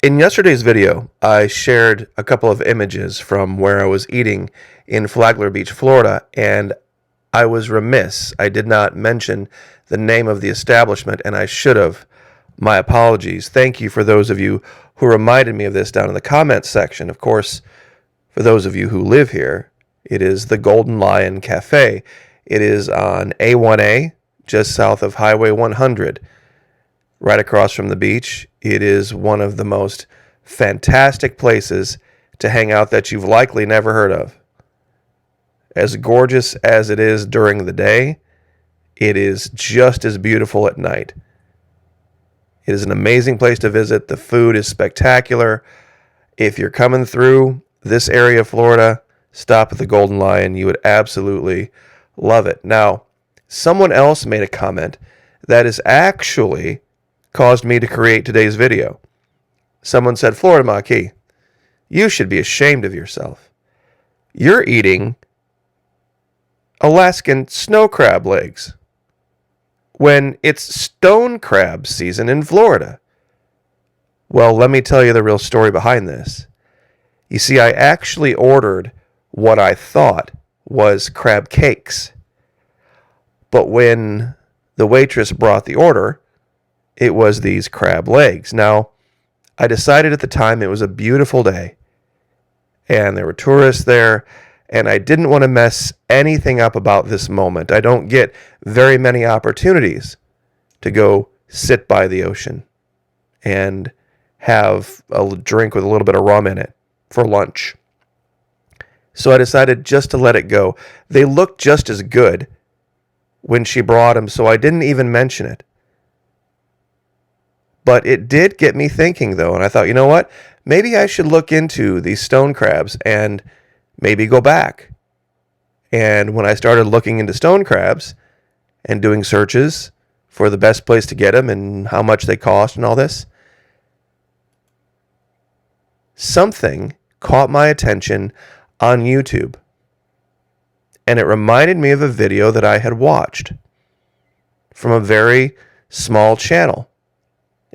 In yesterday's video, I shared a couple of images from where I was eating in Flagler Beach, Florida, and I was remiss. I did not mention the name of the establishment, and I should have. My apologies. Thank you for those of you who reminded me of this down in the comments section. Of course, for those of you who live here, it is the Golden Lion Cafe. It is on A1A, just south of Highway 100. Right across from the beach. It is one of the most fantastic places to hang out that you've likely never heard of. As gorgeous as it is during the day, it is just as beautiful at night. It is an amazing place to visit. The food is spectacular. If you're coming through this area of Florida, stop at the Golden Lion. You would absolutely love it. Now, someone else made a comment that is actually caused me to create today's video. Someone said, Florida Maquis, you should be ashamed of yourself. You're eating Alaskan snow crab legs when it's stone crab season in Florida. Well, let me tell you the real story behind this. You see, I actually ordered what I thought was crab cakes. But when the waitress brought the order, it was these crab legs. Now, I decided at the time it was a beautiful day, and there were tourists there, and I didn't want to mess anything up about this moment. I don't get very many opportunities to go sit by the ocean and have a drink with a little bit of rum in it for lunch. So I decided just to let it go. They looked just as good when she brought them, so I didn't even mention it. But it did get me thinking, though, and I thought, you know what? Maybe I should look into these stone crabs and maybe go back. And when I started looking into stone crabs and doing searches for the best place to get them and how much they cost and all this, something caught my attention on YouTube. And it reminded me of a video that I had watched from a very small channel.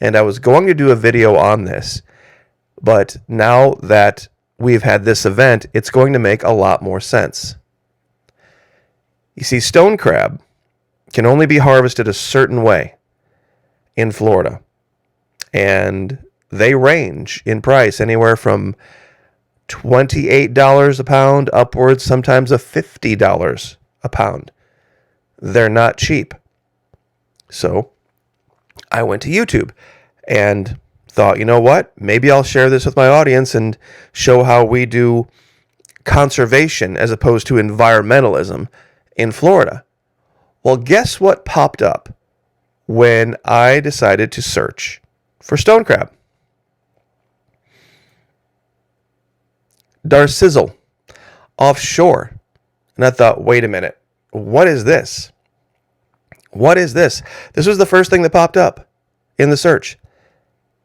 And I was going to do a video on this, but now that we've had this event, it's going to make a lot more sense. You see, stone crab can only be harvested a certain way in Florida, and they range in price anywhere from $28 a pound upwards, sometimes of $50 a pound. They're not cheap. So I went to YouTube and thought, you know what? Maybe I'll share this with my audience and show how we do conservation as opposed to environmentalism in Florida. Well, guess what popped up when I decided to search for stone crab? Darcizzle, offshore. And I thought, wait a minute, what is this? What is this? This was the first thing that popped up in the search.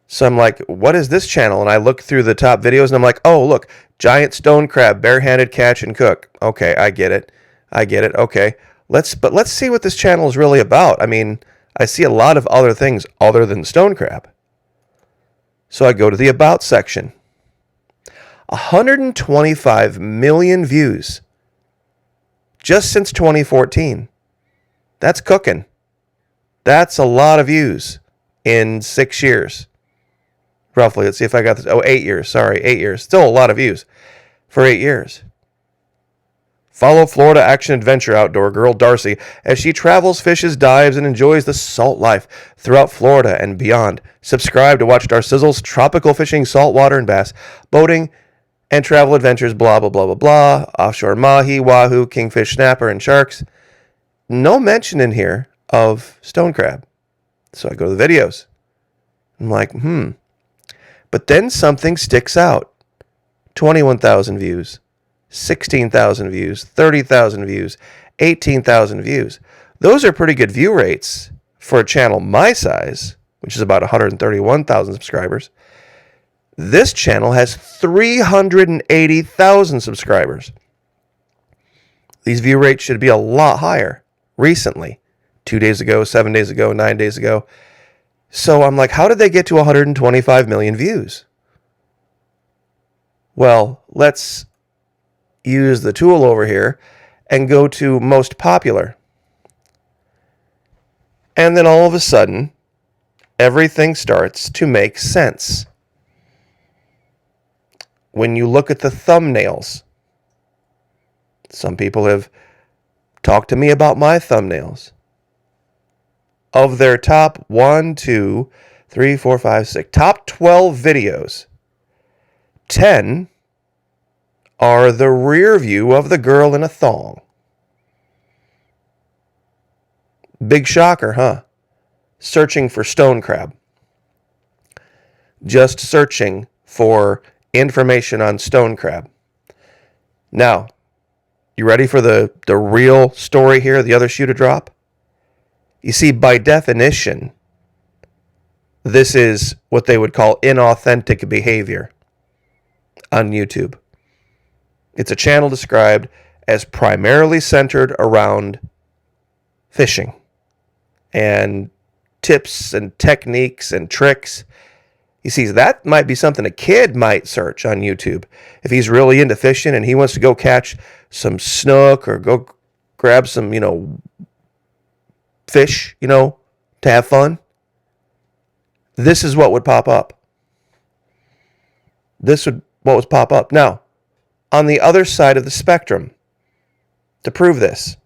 So I'm like, what is this channel? And I look through the top videos and I'm like, oh, look, giant stone crab, barehanded catch and cook. Okay, I get it. Okay, let's see what this channel is really about. I mean, I see a lot of other things other than stone crab. So I go to the about section. 125 million views just since 2014. That's cooking. That's a lot of views in 6 years. Roughly. Let's see if I got this. 8 years. Sorry, 8 years. Still a lot of views for 8 years. Follow Florida action adventure outdoor girl Darcy as she travels, fishes, dives, and enjoys the salt life throughout Florida and beyond. Subscribe to watch Darcizzle's tropical fishing, saltwater, and bass, boating, and travel adventures, blah, blah, blah, blah, blah. Offshore mahi, wahoo, kingfish, snapper, and sharks. No mention in here of stone crab. So I go to the videos. I'm like, But then something sticks out. 21,000 views, 16,000 views, 30,000 views, 18,000 views. Those are pretty good view rates for a channel my size, which is about 131,000 subscribers. This channel has 380,000 subscribers. These view rates should be a lot higher recently. 2 days ago, 7 days ago, 9 days ago. So I'm like, how did they get to 125 million views? Well, let's use the tool over here and go to most popular. And then all of a sudden, everything starts to make sense. When you look at the thumbnails, some people have talked to me about my thumbnails. Of their top 1, 2, 3, 4, 5, 6, top 12 videos, 10 are the rear view of the girl in a thong. Big shocker, huh? Searching for stone crab. Just searching for information on stone crab. Now, you ready for the real story here, the other shoe to drop? You see, by definition, this is what they would call inauthentic behavior on YouTube. It's a channel described as primarily centered around fishing and tips and techniques and tricks. You see, that might be something a kid might search on YouTube. If he's really into fishing and he wants to go catch some snook or go grab some, fish, to have fun, this is what would pop up. What would pop up. Now, on the other side of the spectrum, to prove this,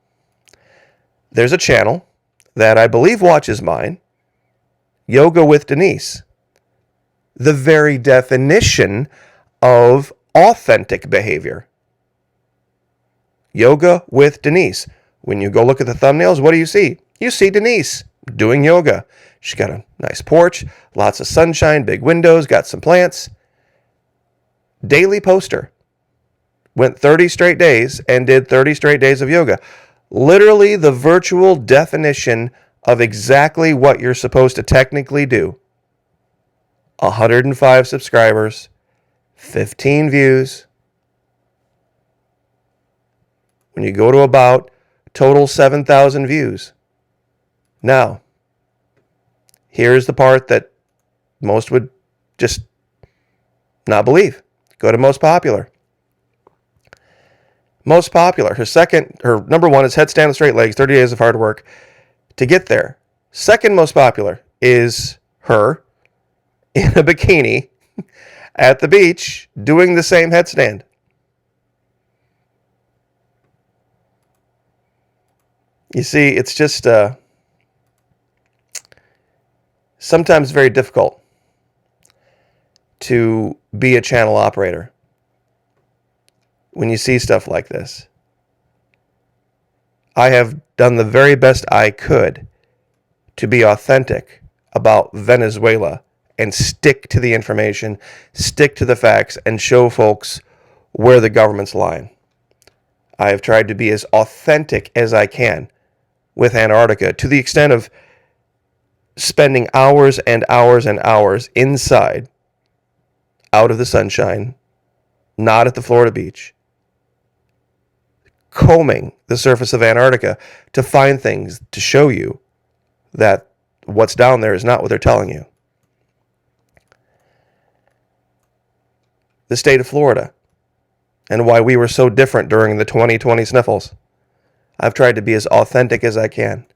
there's a channel that I believe watches mine, Yoga with Denise. The very definition of authentic behavior. Yoga with Denise. When you go look at the thumbnails, what do you see? You see Denise doing yoga. She's got a nice porch, lots of sunshine, big windows, got some plants. Daily poster. Went 30 straight days and did 30 straight days of yoga. Literally the virtual definition of exactly what you're supposed to technically do. 105 subscribers, 15 views. When you go to about total 7,000 views. Now, here's the part that most would just not believe. Go to most popular. Most popular. Her number one is headstand and straight legs, 30 days of hard work to get there. Second most popular is her in a bikini at the beach doing the same headstand. You see, it's just sometimes very difficult to be a channel operator when you see stuff like this. I have done the very best I could to be authentic about Venezuela and stick to the information, stick to the facts, and show folks where the government's lying. I have tried to be as authentic as I can with Antarctica, to the extent of spending hours and hours and hours inside, out of the sunshine, not at the Florida beach, combing the surface of Antarctica to find things to show you that what's down there is not what they're telling you. The state of Florida and why we were so different during the 2020 sniffles. I've tried to be as authentic as I can.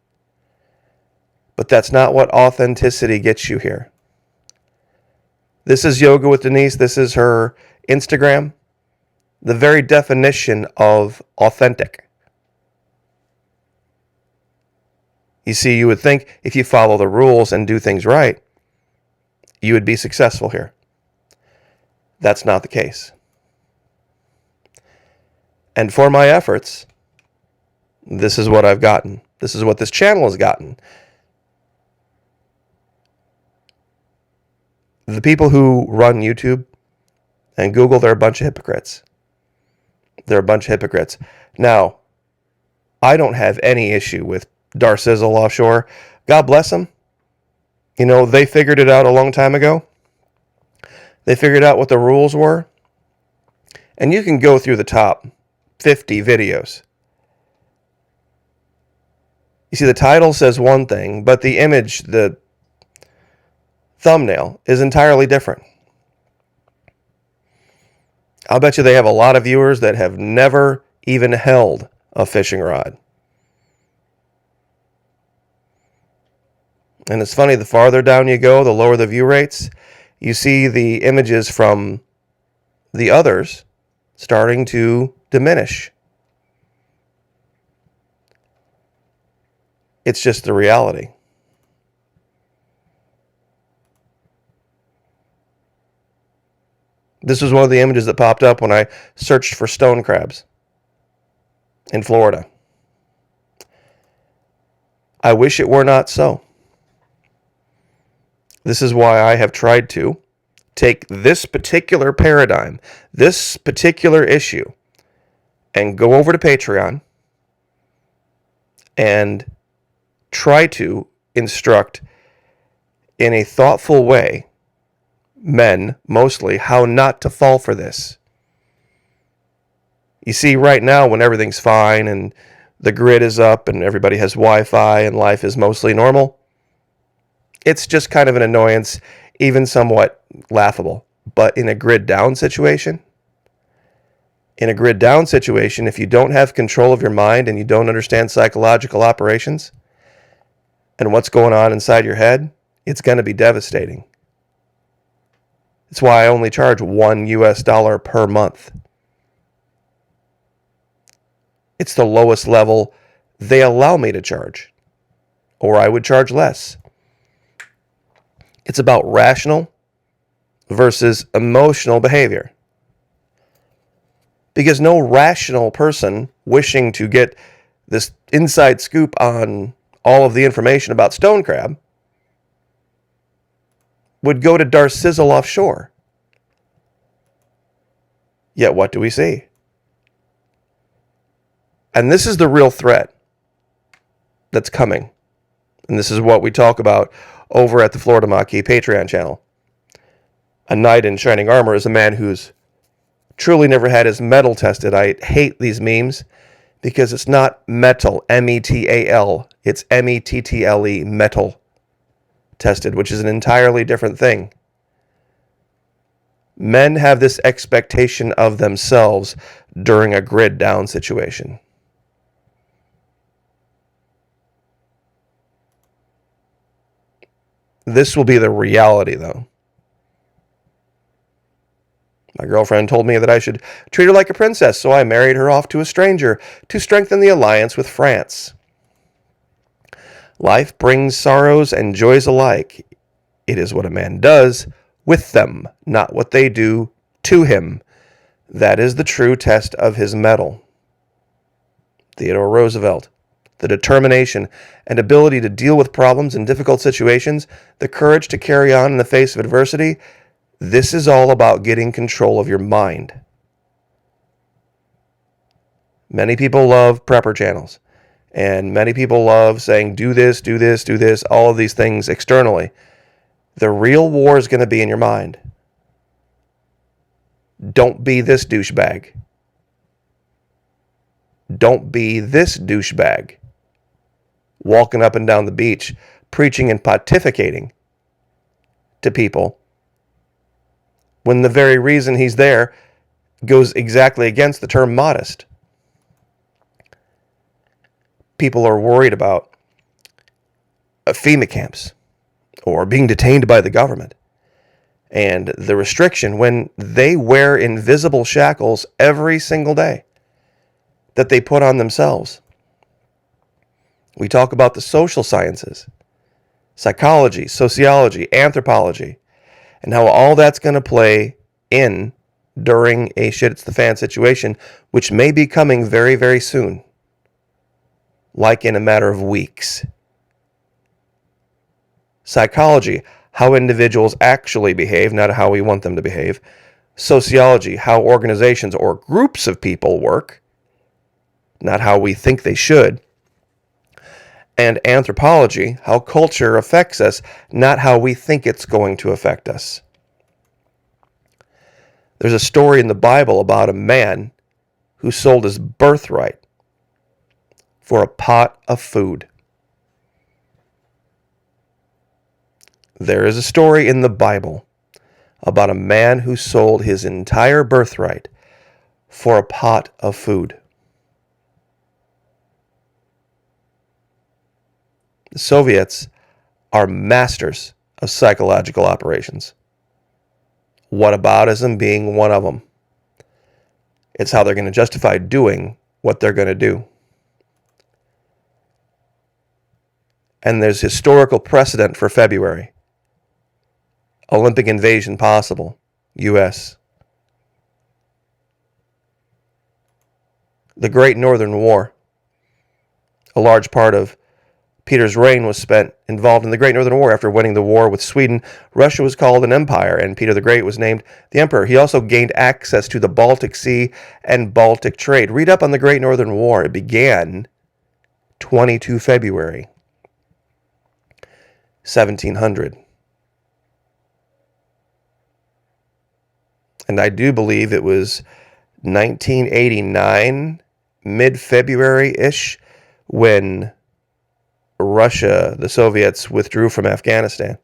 But that's not what authenticity gets you here. This is Yoga with Denise. This is her Instagram. The very definition of authentic. You see, you would think if you follow the rules and do things right, you would be successful here. That's not the case. And for my efforts, this is what I've gotten. This is what this channel has gotten. The people who run YouTube and Google, they're a bunch of hypocrites. They're a bunch of hypocrites. Now, I don't have any issue with Darcizzle offshore. God bless them. You know, they figured it out a long time ago. They figured out what the rules were. And you can go through the top 50 videos. You see, the title says one thing, but the image, the thumbnail, is entirely different. I'll bet you they have a lot of viewers that have never even held a fishing rod. And it's funny, the farther down you go, the lower the view rates. You see the images from the others starting to diminish. It's just the reality. This was one of the images that popped up when I searched for stone crabs in Florida. I wish it were not so. This is why I have tried to take this particular paradigm, this particular issue, and go over to Patreon and try to instruct in a thoughtful way men, mostly, how not to fall for this. You see, right now, when everything's fine and the grid is up and everybody has Wi-Fi and life is mostly normal, it's just kind of an annoyance, even somewhat laughable. But in a grid down situation, if you don't have control of your mind and you don't understand psychological operations and what's going on inside your head, it's going to be devastating. That's why I only charge $1 per month. It's the lowest level they allow me to charge, or I would charge less. It's about rational versus emotional behavior. Because no rational person wishing to get this inside scoop on all of the information about stone crab would go to Darcizzle offshore. Yet what do we see? And this is the real threat that's coming. And this is what we talk about over at the Florida Maquis Patreon channel. A knight in shining armor is a man who's truly never had his metal tested. I hate these memes because it's not metal, M-E-T-A-L. It's M-E-T-T-L-E, metal tested, which is an entirely different thing. Men have this expectation of themselves during a grid down situation. This will be the reality, though. My girlfriend told me that I should treat her like a princess, so I married her off to a stranger to strengthen the alliance with France. Life brings sorrows and joys alike. It is what a man does with them, not what they do to him. That is the true test of his mettle. Theodore Roosevelt. The determination and ability to deal with problems in difficult situations, the courage to carry on in the face of adversity, this is all about getting control of your mind. Many people love prepper channels, and many people love saying, do this, do this, do this, all of these things externally. The real war is going to be in your mind. Don't be this douchebag. Don't be this douchebag walking up and down the beach, preaching and pontificating to people when the very reason he's there goes exactly against the term modest. People are worried about FEMA camps or being detained by the government and the restriction when they wear invisible shackles every single day that they put on themselves. We talk about the social sciences, psychology, sociology, anthropology, and how all that's going to play in during a shit-it's-the-fan situation, which may be coming very, very soon, like in a matter of weeks. Psychology, how individuals actually behave, not how we want them to behave. Sociology, how organizations or groups of people work, not how we think they should. And anthropology, how culture affects us, not how we think it's going to affect us. There's a story in the Bible about a man who sold his birthright for a pot of food. There is a story in the Bible about a man who sold his entire birthright for a pot of food. The Soviets are masters of psychological operations. Whataboutism being one of them. It's how they're going to justify doing what they're going to do. And there's historical precedent for February. Olympic invasion possible. U.S. The Great Northern War. A large part of Peter's reign was spent involved in the Great Northern War. After winning the war with Sweden, Russia was called an empire, and Peter the Great was named the emperor. He also gained access to the Baltic Sea and Baltic trade. Read up on the Great Northern War. It began 22 February 1700. And I do believe it was 1989, mid-February-ish, when Russia, the Soviets, withdrew from Afghanistan.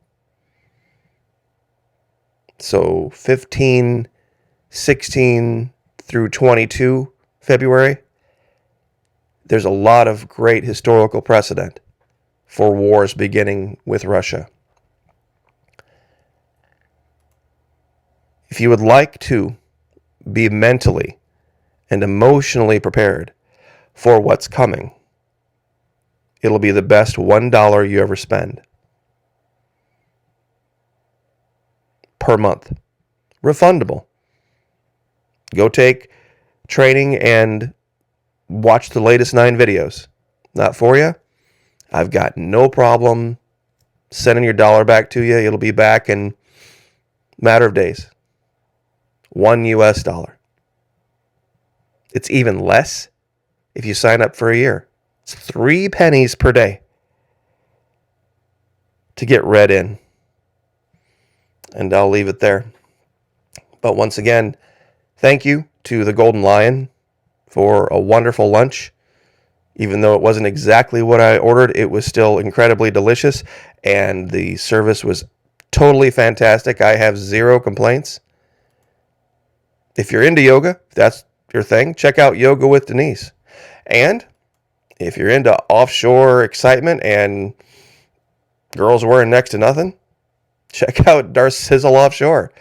So 15, 16 through 22 February, there's a lot of great historical precedent for wars beginning with Russia. If you would like to be mentally and emotionally prepared for what's coming, it'll be the best $1 you ever spend per month. Refundable. Go take training and watch the latest 9 videos. Not for you? I've got no problem sending your dollar back to you. It'll be back in a matter of days. $1 US. It's even less if you sign up for a year. It's 3 pennies per day to get read in. And I'll leave it there. But once again, thank you to the Golden Lion for a wonderful lunch. Even though it wasn't exactly what I ordered, it was still incredibly delicious, and the service was totally fantastic. I have 0 complaints. If you're into yoga, if that's your thing, check out Yoga with Denise. And if you're into offshore excitement and girls wearing next to nothing, check out Darth Sizzle Offshore.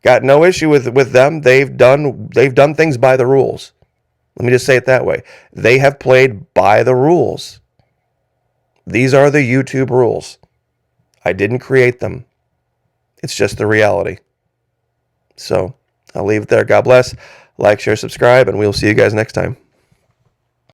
Got no issue with them. They've done things by the rules. Let me just say it that way. They have played by the rules. These are the YouTube rules. I didn't create them. It's just the reality. So I'll leave it there. God bless. Like, share, subscribe, and we'll see you guys next time.